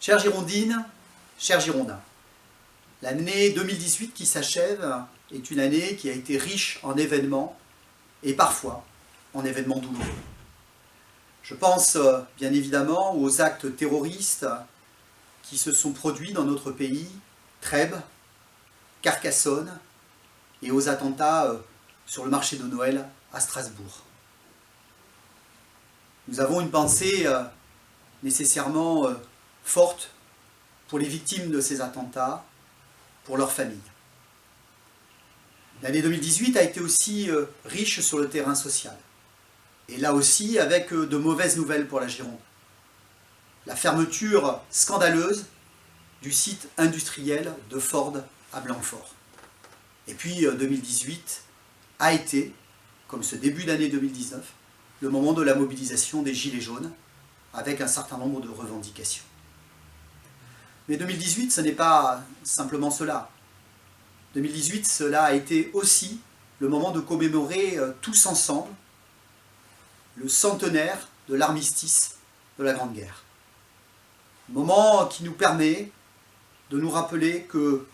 Chères Girondines, chers Girondins, l'année 2018 qui s'achève est une année qui a été riche en événements et parfois en événements douloureux. Je pense bien évidemment aux actes terroristes qui se sont produits dans notre pays, Trèbes, Carcassonne, et aux attentats sur le marché de Noël à Strasbourg. Nous avons une pensée nécessairement forte pour les victimes de ces attentats, pour leurs familles. L'année 2018 a été aussi riche sur le terrain social. Et là aussi, avec de mauvaises nouvelles pour la Gironde. La fermeture scandaleuse du site industriel de Ford à Blanquefort. Et puis 2018 a été, comme ce début d'année 2019, le moment de la mobilisation des Gilets jaunes, avec un certain nombre de revendications. Mais 2018, ce n'est pas simplement cela. 2018, cela a été aussi le moment de commémorer tous ensemble le centenaire de l'armistice de la Grande Guerre. Moment qui nous permet de nous rappeler que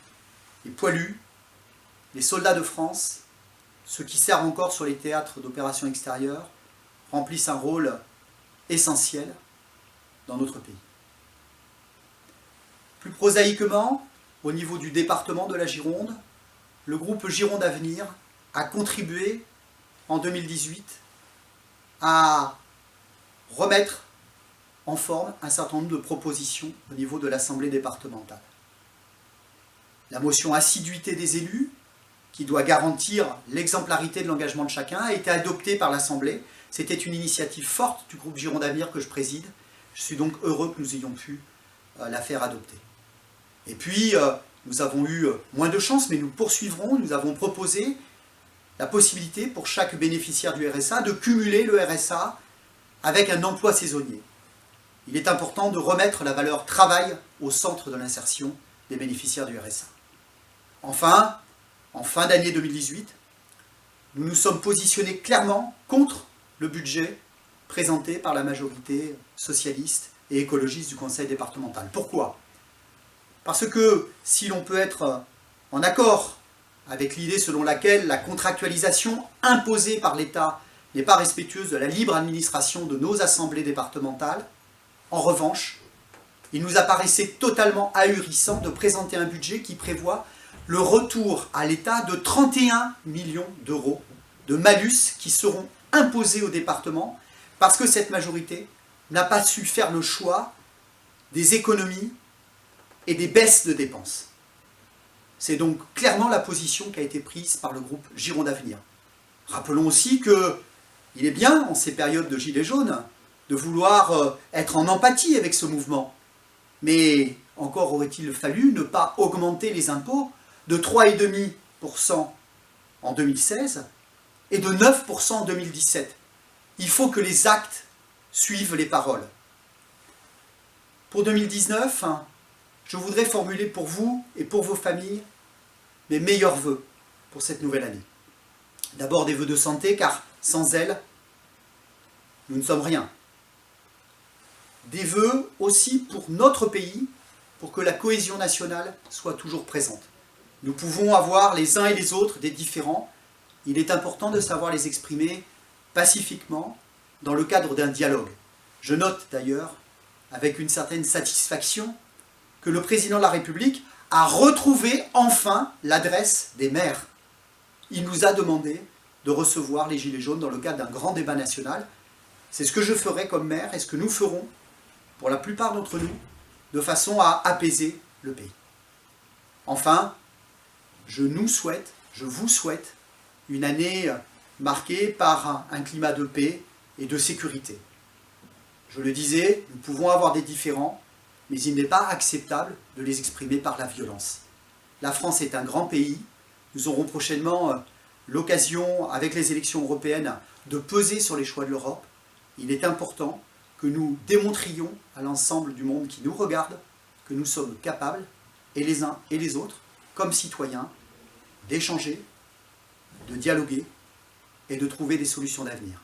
les poilus, les soldats de France, ceux qui servent encore sur les théâtres d'opérations extérieures, remplissent un rôle essentiel dans notre pays. Plus prosaïquement, au niveau du département de la Gironde, le groupe Gironde Avenir a contribué en 2018 à remettre en forme un certain nombre de propositions au niveau de l'Assemblée départementale. La motion assiduité des élus, qui doit garantir l'exemplarité de l'engagement de chacun, a été adoptée par l'Assemblée. C'était une initiative forte du groupe Gironde Avenir que je préside. Je suis donc heureux que nous ayons pu la faire adopter. Et puis, nous avons eu moins de chance, mais nous poursuivrons. Nous avons proposé la possibilité pour chaque bénéficiaire du RSA de cumuler le RSA avec un emploi saisonnier. Il est important de remettre la valeur travail au centre de l'insertion des bénéficiaires du RSA. Enfin, en fin d'année 2018, nous nous sommes positionnés clairement contre le budget présenté par la majorité socialiste et écologiste du conseil départemental. Pourquoi ? Parce que si l'on peut être en accord avec l'idée selon laquelle la contractualisation imposée par l'État n'est pas respectueuse de la libre administration de nos assemblées départementales, en revanche, il nous apparaissait totalement ahurissant de présenter un budget qui prévoit le retour à l'État de 31 millions d'euros de malus qui seront imposés au département parce que cette majorité n'a pas su faire le choix des économies et des baisses de dépenses. C'est donc clairement la position qui a été prise par le groupe Gironde Avenir. Rappelons aussi qu'il est bien, en ces périodes de gilets jaunes, de vouloir être en empathie avec ce mouvement. Mais encore aurait-il fallu ne pas augmenter les impôts de 3,5% en 2016 et de 9% en 2017. Il faut que les actes suivent les paroles. Pour 2019, je voudrais formuler pour vous et pour vos familles mes meilleurs vœux pour cette nouvelle année. D'abord des vœux de santé, car sans elles, nous ne sommes rien. Des vœux aussi pour notre pays, pour que la cohésion nationale soit toujours présente. Nous pouvons avoir les uns et les autres des différends. Il est important de savoir les exprimer pacifiquement dans le cadre d'un dialogue. Je note d'ailleurs, avec une certaine satisfaction, que le président de la République a retrouvé enfin l'adresse des maires. Il nous a demandé de recevoir les Gilets jaunes dans le cadre d'un grand débat national. C'est ce que je ferai comme maire et ce que nous ferons, pour la plupart d'entre nous, de façon à apaiser le pays. Enfin, je vous souhaite une année marquée par un climat de paix et de sécurité. Je le disais, nous pouvons avoir des différends, mais il n'est pas acceptable de les exprimer par la violence. La France est un grand pays. Nous aurons prochainement l'occasion, avec les élections européennes, de peser sur les choix de l'Europe. Il est important que nous démontrions à l'ensemble du monde qui nous regarde que nous sommes capables, et les uns et les autres, comme citoyens, d'échanger, de dialoguer et de trouver des solutions d'avenir.